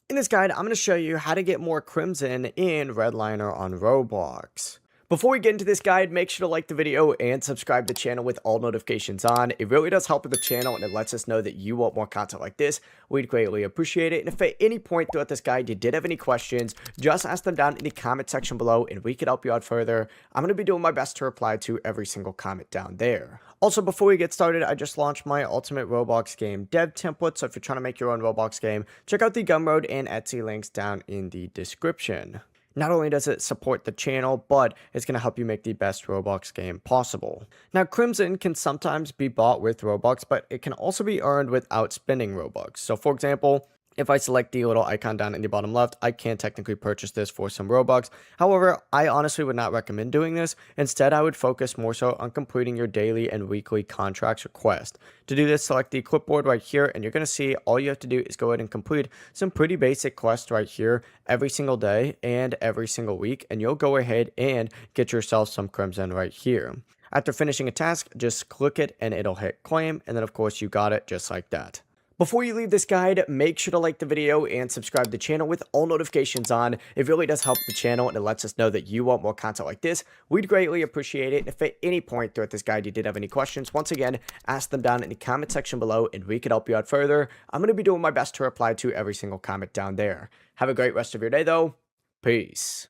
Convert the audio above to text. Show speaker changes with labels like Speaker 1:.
Speaker 1: In this guide, I'm going to show you how to get more Crimson in Redliner on Roblox. Before we get into this guide, make sure to like the video and subscribe to the channel with all notifications on. It really does help with the channel and it lets us know that you want more content like this. We'd greatly appreciate it. And if at any point throughout this guide you did have any questions, just ask them down in the comment section below and we could help you out further. I'm going to be doing my best to reply to every single comment down there. Also, before we get started, I just launched my ultimate Roblox game dev template. So if you're trying to make your own Roblox game, check out the Gumroad and Etsy links down in the description. Not only does it support the channel, but it's going to help you make the best Roblox game possible. Now, Crimson can sometimes be bought with Robux, but it can also be earned without spending Robux. So for example, if I select the little icon down in the bottom left, I can technically purchase this for some Robux. However, I honestly would not recommend doing this. Instead, I would focus more so on completing your daily and weekly contracts or quests. To do this, select the clipboard right here, and you're going to see all you have to do is go ahead and complete some pretty basic quests right here every single day and every single week, and you'll go ahead and get yourself some Crimson right here. After finishing a task, just click it and it'll hit claim, and then of course you got it just like that. Before you leave this guide, make sure to like the video and subscribe to the channel with all notifications on. It really does help the channel and it lets us know that you want more content like this. We'd greatly appreciate it. If at any point throughout this guide you did have any questions, once again, ask them down in the comment section below and we could help you out further. I'm going to be doing my best to reply to every single comment down there. Have a great rest of your day though. Peace.